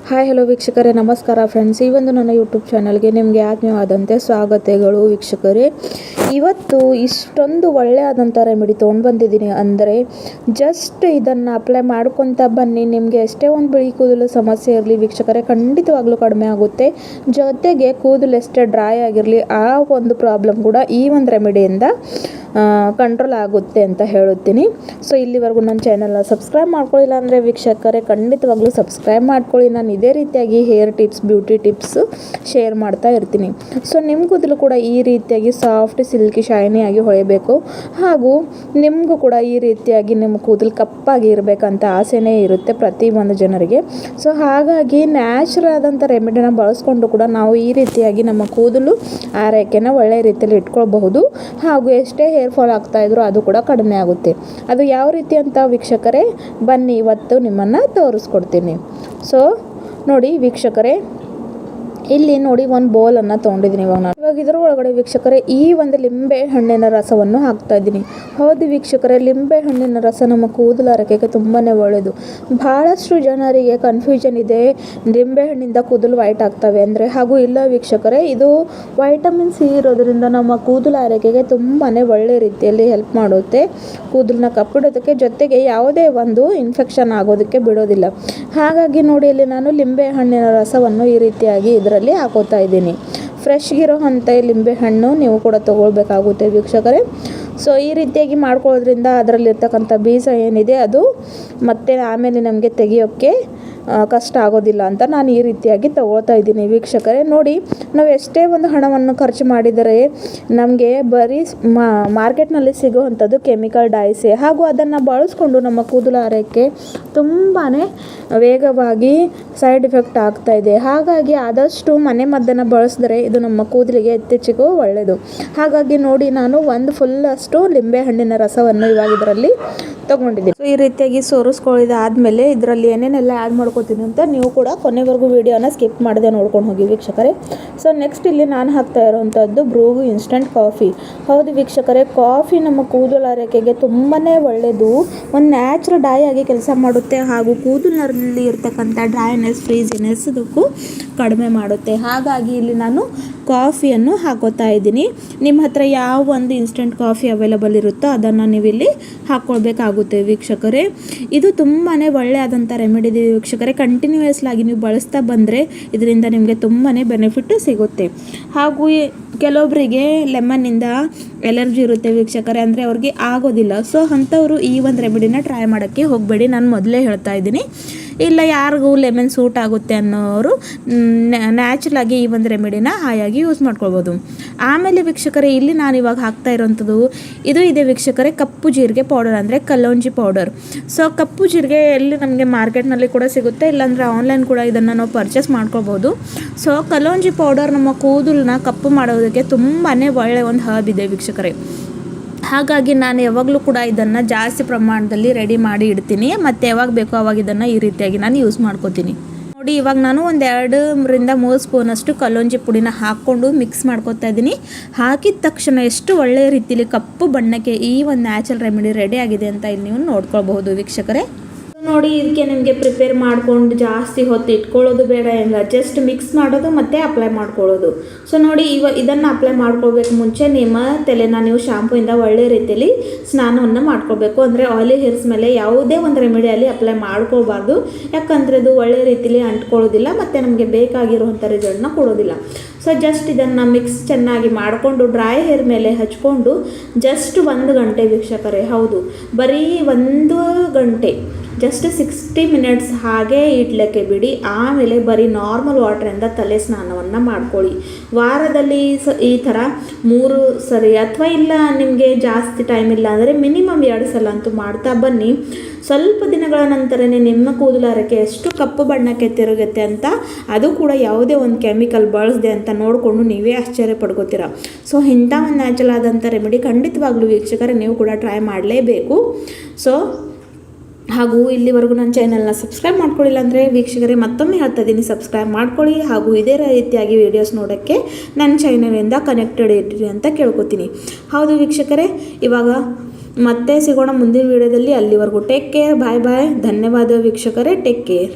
Hi hello ವೀಕ್ಷಕರೇ, ನಮಸ್ಕಾರ friends. ಈ ಒಂದು ನನ್ನ ಯೂಟ್ಯೂಬ್ ಚಾನಲ್ಗೆ ನಿಮಗೆ ಆತ್ಮೀಯವಾದಂತೆ ಸ್ವಾಗತಗಳು ವೀಕ್ಷಕರೇ. ಇವತ್ತು ಇಷ್ಟೊಂದು ಒಳ್ಳೆಯದಂಥ ರೆಮಿಡಿ ತೊಗೊಂಡು ಬಂದಿದ್ದೀನಿ. ಅಂದರೆ ಜಸ್ಟ್ ಇದನ್ನು ಅಪ್ಲೈ ಮಾಡ್ಕೊತ ಬನ್ನಿ, ನಿಮಗೆ ಎಷ್ಟೇ ಒಂದು ಬಿಳಿ ಕೂದಲು ಸಮಸ್ಯೆ ಇರಲಿ ವೀಕ್ಷಕರೇ, ಖಂಡಿತವಾಗ್ಲೂ ಕಡಿಮೆ ಆಗುತ್ತೆ. ಜೊತೆಗೆ ಕೂದಲು ಎಷ್ಟೇ ಡ್ರೈ ಆಗಿರಲಿ ಆ ಒಂದು ಪ್ರಾಬ್ಲಮ್ ಕೂಡ ಈ ಒಂದು ರೆಮಿಡಿಯಿಂದ ಕಂಟ್ರೋಲ್ ಆಗುತ್ತೆ ಅಂತ ಹೇಳುತ್ತೀನಿ. ಸೊ ಇಲ್ಲಿವರೆಗೂ ನನ್ನ ಚಾನಲ್ನ ಸಬ್ಸ್ಕ್ರೈಬ್ ಮಾಡ್ಕೊಳ್ಳಿಲ್ಲ ಅಂದರೆ ವೀಕ್ಷಕರೇ ಖಂಡಿತವಾಗ್ಲೂ ಸಬ್ಸ್ಕ್ರೈಬ್ ಮಾಡ್ಕೊಳ್ಳಿ. ನಾನು ಇದೇ ರೀತಿಯಾಗಿ hair tips, beauty tips share ಮಾಡ್ತಾ ಇರ್ತೀನಿ. ಸೊ ನಿಮ್ಮ ಕೂದಲು ಕೂಡ ಈ ರೀತಿಯಾಗಿ ಸಾಫ್ಟ್, ಸಿಲ್ಕಿ, ಶೈನಿಯಾಗಿ ಹೊಳೆಯಬೇಕು. ಹಾಗೂ ನಿಮಗೂ ಕೂಡ ಈ ರೀತಿಯಾಗಿ ನಿಮ್ಮ ಕೂದಲು ಕಪ್ಪಾಗಿ ಇರಬೇಕಂತ ಆಸೆನೇ ಇರುತ್ತೆ ಪ್ರತಿಯೊಂದು ಜನರಿಗೆ. ಸೊ ಹಾಗಾಗಿ ನ್ಯಾಚುರಲ್ ಆದಂಥ ರೆಮಿಡಿನ ಬಳಸ್ಕೊಂಡು ಕೂಡ ನಾವು ಈ ರೀತಿಯಾಗಿ ನಮ್ಮ ಕೂದಲು ಆರೈಕೆನ ಒಳ್ಳೆಯ ರೀತಿಯಲ್ಲಿ ಇಟ್ಕೊಳ್ಬಹುದು. ಹಾಗೂ ಎಷ್ಟೇ ಹೇರ್ ಫಾಲ್ ಆಗ್ತಾ ಇದ್ರು ಅದು ಕೂಡ ಕಡಿಮೆ ಆಗುತ್ತೆ. ಅದು ಯಾವ ರೀತಿ ಅಂತ ವೀಕ್ಷಕರೇ ಬನ್ನಿ ಇವತ್ತು ನಿಮ್ಮನ್ನು ತೋರಿಸ್ಕೊಡ್ತೀನಿ. ಸೊ ನೋಡಿ ವೀಕ್ಷಕರೇ, ಇಲ್ಲಿ ನೋಡಿ ಒಂದು ಬೌಲನ್ನು ತೊಗೊಂಡಿದ್ದೀನಿ. ಇವಾಗ ಇದರ ಒಳಗಡೆ ವೀಕ್ಷಕರೇ ಈ ಒಂದು ಲಿಂಬೆ ಹಣ್ಣಿನ ರಸವನ್ನು ಹಾಕ್ತಾ ಇದ್ದೀನಿ. ಹೌದು ವೀಕ್ಷಕರೇ, ಲಿಂಬೆ ಹಣ್ಣಿನ ರಸ ನಮ್ಮ ಕೂದಲು ಆರೈಕೆಗೆ ತುಂಬಾ ಒಳ್ಳೆಯದು. ಭಾಳಷ್ಟು ಜನರಿಗೆ ಕನ್ಫ್ಯೂಷನ್ ಇದೆ, ಲಿಂಬೆ ಹಣ್ಣಿಂದ ಕೂದಲು ವೈಟ್ ಆಗ್ತವೆ ಅಂದರೆ. ಹಾಗೂ ಇಲ್ಲ ವೀಕ್ಷಕರೇ, ಇದು ವೈಟಮಿನ್ ಸಿ ಇರೋದ್ರಿಂದ ನಮ್ಮ ಕೂದಲು ಆರೈಕೆಗೆ ತುಂಬಾ ಒಳ್ಳೆ ರೀತಿಯಲ್ಲಿ ಹೆಲ್ಪ್ ಮಾಡುತ್ತೆ. ಕೂದಲನ್ನ ಕಪ್ಪಿಡೋದಕ್ಕೆ, ಜೊತೆಗೆ ಯಾವುದೇ ಒಂದು ಇನ್ಫೆಕ್ಷನ್ ಆಗೋದಕ್ಕೆ ಬಿಡೋದಿಲ್ಲ. ಹಾಗಾಗಿ ನೋಡಿ, ಇಲ್ಲಿ ನಾನು ಲಿಂಬೆ ಹಣ್ಣಿನ ರಸವನ್ನು ಈ ರೀತಿಯಾಗಿ ಇದರಲ್ಲಿ ಹಾಕೋತಾ ಇದ್ದೀನಿ. ಫ್ರೆಶ್ಗಿರೋ ಅಂಥ ಲಿಂಬೆ ಹಣ್ಣು ನೀವು ಕೂಡ ತೊಗೊಳ್ಬೇಕಾಗುತ್ತೆ ವೀಕ್ಷಕರೇ. ಸೊ ಈ ರೀತಿಯಾಗಿ ಮಾಡ್ಕೊಳ್ಳೋದ್ರಿಂದ ಅದರಲ್ಲಿರ್ತಕ್ಕಂಥ ಬೀಜ ಏನಿದೆ ಅದು ಮತ್ತೆ ಆಮೇಲೆ ನಮಗೆ ತೆಗಿಯೋಕ್ಕೆ ಕಷ್ಟ ಆಗೋದಿಲ್ಲ ಅಂತ ನಾನು ಈ ರೀತಿಯಾಗಿ ತೊಗೊಳ್ತಾ ಇದ್ದೀನಿ ವೀಕ್ಷಕರೇ. ನೋಡಿ, ನಾವು ಎಷ್ಟೇ ಒಂದು ಹಣವನ್ನು ಖರ್ಚು ಮಾಡಿದರೆ ನಮಗೆ ಬರೀ ಮಾರ್ಕೆಟ್ನಲ್ಲಿ ಸಿಗೋವಂಥದ್ದು ಕೆಮಿಕಲ್ ಡೈಸೆ. ಹಾಗೂ ಅದನ್ನು ಬಳಸ್ಕೊಂಡು ನಮ್ಮ ಕೂದಲು ಆರೈಕೆ ತುಂಬಾ ವೇಗವಾಗಿ ಸೈಡ್ ಎಫೆಕ್ಟ್ ಆಗ್ತಾ ಇದೆ. ಹಾಗಾಗಿ ಆದಷ್ಟು ಮನೆ ಮದ್ದನ್ನು ಬಳಸಿದ್ರೆ ಇದು ನಮ್ಮ ಕೂದಲಿಗೆ ಇತ್ತೀಚೆಗೂ ಒಳ್ಳೆಯದು. ಹಾಗಾಗಿ ನೋಡಿ, ನಾನು ಒಂದು ಫುಲ್ ಅಷ್ಟು ಲಿಂಬೆ ಹಣ್ಣಿನ ರಸವನ್ನು ಇವಾಗ ಇದರಲ್ಲಿ ತೊಗೊಂಡಿದ್ದೀನಿ. ಸೊ ಈ ರೀತಿಯಾಗಿ ಸೋರಿಸ್ಕೊಳ್ಳಿದಾದ್ಮೇಲೆ ಇದರಲ್ಲಿ ಏನೇನೆಲ್ಲ ಆ್ಯಡ್ ಮಾಡ್ಕೊತೀನಿ ಅಂತ ನೀವು ಕೂಡ ಕೊನೆವರೆಗೂ ವಿಡಿಯೋನ ಸ್ಕಿಪ್ ಮಾಡದೆ ನೋಡ್ಕೊಂಡು ಹೋಗಿ ವೀಕ್ಷಕರೇ. ಸೊ ನೆಕ್ಸ್ಟ್ ಇಲ್ಲಿ ನಾನು ಹಾಕ್ತಾ ಇರೋವಂಥದ್ದು ಬ್ರೂಗು ಇನ್ಸ್ಟೆಂಟ್ ಕಾಫಿ. ಹೌದು ವೀಕ್ಷಕರೇ, ಕಾಫಿ ನಮ್ಮ ಕೂದಲು ಆರೈಕೆಗೆ ತುಂಬಾ ಒಳ್ಳೆಯದು. ಒಂದು ನ್ಯಾಚುರಲ್ ಡೈ ಆಗಿ ಕೆಲಸ ಮಾಡುತ್ತೆ. ಹಾಗೂ ಕೂದಲಿನಲ್ಲಿ ಇರ್ತಕ್ಕಂಥ ಡ್ರೈನೆಸ್, ಫ್ರೀಸಿನೆಸ್ ಇದಕ್ಕೂ ಕಡಿಮೆ ಮಾಡುತ್ತೆ. ಹಾಗಾಗಿ ಇಲ್ಲಿ ನಾನು ಕಾಫಿಯನ್ನು ಹಾಕೋತಾ ಇದ್ದೀನಿ. ನಿಮ್ಮ ಹತ್ರ ಯಾವ ಒಂದು ಇನ್ಸ್ಟೆಂಟ್ ಕಾಫಿ ಅವೈಲಬಲ್ ಇರುತ್ತೋ ಅದನ್ನು ನೀವು ಇಲ್ಲಿ ಹಾಕ್ಕೊಳ್ಬೇಕಾಗುತ್ತೆ ವೀಕ್ಷಕರೇ. ಇದು ತುಂಬಾ ಒಳ್ಳೆಯದಂಥ ರೆಮಿಡಿ ಇದೆ ವೀಕ್ಷಕರೇ. ಕಂಟಿನ್ಯೂಯಸ್ಲಾಗಿ ನೀವು ಬಳಸ್ತಾ ಬಂದರೆ ಇದರಿಂದ ನಿಮಗೆ ತುಂಬಾ ಬೆನಿಫಿಟ್ ಸಿಗುತ್ತೆ. ಹಾಗೂ ಕೆಲವೊಬ್ಬರಿಗೆ ಲೆಮನ್ನಿಂದ ಎಲರ್ಜಿ ಇರುತ್ತೆ ವೀಕ್ಷಕರೇ, ಅಂದರೆ ಅವ್ರಿಗೆ ಆಗೋದಿಲ್ಲ. ಸೊ ಅಂಥವರು ಈ ಒಂದು ರೆಮಿಡಿನ ಟ್ರೈ ಮಾಡೋಕ್ಕೆ ಹೋಗಬೇಡಿ. ನಾನು ಮೊದಲೇ ಹೇಳ್ತಾ ಇದ್ದೀನಿ. ಇಲ್ಲ ಯಾರಿಗೂ ಲೆಮನ್ ಸೂಟ್ ಆಗುತ್ತೆ ಅನ್ನೋರು ನ್ಯಾಚುರಲಾಗಿ ಈ ಒಂದು ರೆಮಿಡಿನ ಹಾಯಾಗಿ ಯೂಸ್ ಮಾಡ್ಕೊಳ್ಬೋದು. ಆಮೇಲೆ ವೀಕ್ಷಕರೇ, ಇಲ್ಲಿ ನಾನು ಇವಾಗ ಹಾಕ್ತಾ ಇರೋವಂಥದ್ದು ಇದು ಇದೆ ವೀಕ್ಷಕರೇ, ಕಪ್ಪು ಜೀರಿಗೆ ಪೌಡರ್ ಅಂದರೆ ಕಲ್ಲೋಂಜಿ ಪೌಡರ್. ಸೊ ಕಪ್ಪು ಜೀರಿಗೆ ಎಲ್ಲಿ ನಮಗೆ ಮಾರ್ಕೆಟ್ನಲ್ಲಿ ಕೂಡ ಸಿಗುತ್ತೆ, ಇಲ್ಲಾಂದರೆ ಆನ್ಲೈನ್ ಕೂಡ ಇದನ್ನು ನಾವು ಪರ್ಚೇಸ್ ಮಾಡ್ಕೊಳ್ಬೋದು. ಸೊ ಕಲ್ಲೋಂಜಿ ಪೌಡರ್ ನಮ್ಮ ಕೂದಲನ್ನ ಕಪ್ಪು ಮಾಡೋದಕ್ಕೆ ತುಂಬಾ ಒಳ್ಳೆಯ ಒಂದು ಹರ್ಬ್ ಇದೆ ವೀಕ್ಷಕರೇ. ಹಾಗಾಗಿ ನಾನು ಯಾವಾಗಲೂ ಕೂಡ ಇದನ್ನು ಜಾಸ್ತಿ ಪ್ರಮಾಣದಲ್ಲಿ ರೆಡಿ ಮಾಡಿ ಇಡ್ತೀನಿ. ಮತ್ತು ಯಾವಾಗ ಬೇಕೋ ಅವಾಗ ಇದನ್ನು ಈ ರೀತಿಯಾಗಿ ನಾನು ಯೂಸ್ ಮಾಡ್ಕೋತೀನಿ. ನೋಡಿ, ಇವಾಗ ನಾನು ಒಂದು 2-3 ಸ್ಪೂನಷ್ಟು ಕಲ್ಲೋಂಜಿ ಪುಡಿನ ಹಾಕ್ಕೊಂಡು ಮಿಕ್ಸ್ ಮಾಡ್ಕೊತಾ ಇದ್ದೀನಿ. ಹಾಕಿದ ತಕ್ಷಣ ಎಷ್ಟು ಒಳ್ಳೆಯ ರೀತಿಯಲ್ಲಿ ಕಪ್ಪು ಬಣ್ಣಕ್ಕೆ ಈ ಒಂದು ನ್ಯಾಚುರಲ್ ರೆಮಿಡಿ ರೆಡಿ ಆಗಿದೆ ಅಂತ ಇಲ್ಲಿ ನೀವು ನೋಡ್ಕೊಳ್ಬಹುದು ವೀಕ್ಷಕರೇ. ನೋಡಿ, ಇದಕ್ಕೆ ನಿಮಗೆ ಪ್ರಿಪೇರ್ ಮಾಡ್ಕೊಂಡು ಜಾಸ್ತಿ ಹೊತ್ತು ಇಟ್ಕೊಳ್ಳೋದು ಬೇಡ ಇಲ್ಲ, ಜಸ್ಟ್ ಮಿಕ್ಸ್ ಮಾಡೋದು ಮತ್ತು ಅಪ್ಲೈ ಮಾಡ್ಕೊಳ್ಳೋದು. ಸೊ ನೋಡಿ, ಇದನ್ನು ಅಪ್ಲೈ ಮಾಡ್ಕೊಳ್ಬೇಕು ಮುಂಚೆ ನಿಮ್ಮ ತಲೆನ ನೀವು ಶಾಂಪೂಯಿಂದ ಒಳ್ಳೆ ರೀತಿಯಲ್ಲಿ ಸ್ನಾನವನ್ನು ಮಾಡ್ಕೊಳ್ಬೇಕು. ಅಂದರೆ ಆಯಿಲಿ ಹೇರ್ಸ್ ಮೇಲೆ ಯಾವುದೇ ಒಂದು ರೆಮಿಡಿಯಲ್ಲಿ ಅಪ್ಲೈ ಮಾಡ್ಕೊಳ್ಬಾರ್ದು. ಯಾಕಂದರೆ ಅದು ಒಳ್ಳೆ ರೀತಿಯಲ್ಲಿ ಅಂಟ್ಕೊಳ್ಳೋದಿಲ್ಲ ಮತ್ತು ನಮಗೆ ಬೇಕಾಗಿರುವಂಥ ರಿಸಲ್ಟ್ನ ಕೊಡೋದಿಲ್ಲ. ಸೊ ಜಸ್ಟ್ ಇದನ್ನು ಮಿಕ್ಸ್ ಚೆನ್ನಾಗಿ ಮಾಡಿಕೊಂಡು ಡ್ರೈ ಹೇರ್ ಮೇಲೆ ಹಚ್ಕೊಂಡು ಜಸ್ಟ್ 1 ಗಂಟೆ ವೀಕ್ಷಕರೇ, ಹೌದು ಬರೀ 1 ಗಂಟೆ, ಜಸ್ಟ್ 60 ಮಿನಿಟ್ಸ್ ಹಾಗೇ ಇಡ್ಲಿಕ್ಕೆ ಬಿಡಿ. ಆಮೇಲೆ ಬರೀ ನಾರ್ಮಲ್ ವಾಟ್ರಿಂದ ತಲೆ ಸ್ನಾನವನ್ನು ಮಾಡ್ಕೊಳ್ಳಿ. ವಾರದಲ್ಲಿ ಈ ಥರ 3 ಸರಿ, ಅಥವಾ ಇಲ್ಲ ನಿಮಗೆ ಜಾಸ್ತಿ ಟೈಮ್ ಇಲ್ಲ ಅಂದರೆ ಮಿನಿಮಮ್ 2 ಸಲ ಅಂತೂ ಮಾಡ್ತಾ ಬನ್ನಿ. ಸ್ವಲ್ಪ ದಿನಗಳ ನಂತರನೇ ನಿಮ್ಮ ಕೂದಲು ಆರೈಕೆ ಎಷ್ಟು ಕಪ್ಪು ಬಣ್ಣಕ್ಕೆ ತಿರುಗುತ್ತೆ ಅಂತ, ಅದು ಕೂಡ ಯಾವುದೇ ಒಂದು ಕೆಮಿಕಲ್ ಬಳಸದೆ ಅಂತ ನೋಡಿಕೊಂಡು ನೀವೇ ಆಶ್ಚರ್ಯ ಪಡ್ಕೋತೀರ. ಸೊ ಇಂಥ ಒಂದು ನ್ಯಾಚುರಲ್ ಆದಂಥ ರೆಮಿಡಿ ಖಂಡಿತವಾಗ್ಲೂ ವೀಕ್ಷಕರೇ ನೀವು ಕೂಡ ಟ್ರೈ ಮಾಡಲೇಬೇಕು. ಸೊ ಹಾಗೂ ಇಲ್ಲಿವರೆಗೂ ನನ್ನ ಚಾನಲ್ನ ಸಬ್ಸ್ಕ್ರೈಬ್ ಮಾಡ್ಕೊಳ್ಳಿಲ್ಲ ಅಂದರೆ ವೀಕ್ಷಕರೇ ಮತ್ತೊಮ್ಮೆ ಹೇಳ್ತಾ ಇದ್ದೀನಿ, ಸಬ್ಸ್ಕ್ರೈಬ್ ಮಾಡ್ಕೊಳ್ಳಿ. ಹಾಗೂ ಇದೇ ರೀತಿಯಾಗಿ ವೀಡಿಯೋಸ್ ನೋಡೋಕ್ಕೆ ನನ್ನ ಚಾನಲಿಂದ ಕನೆಕ್ಟೆಡ್ ಇರ್ರಿ ಅಂತ ಕೇಳ್ಕೊತೀನಿ. ಹೌದು ವೀಕ್ಷಕರೇ, ಇವಾಗ ಮತ್ತೆ ಸಿಗೋಣ ಮುಂದಿನ ವೀಡಿಯೋದಲ್ಲಿ. ಅಲ್ಲಿವರೆಗೂ ಟೇಕ್ ಕೇರ್, ಬಾಯ್ ಬಾಯ್. ಧನ್ಯವಾದ ವೀಕ್ಷಕರೇ, ಟೇಕ್ ಕೇರ್.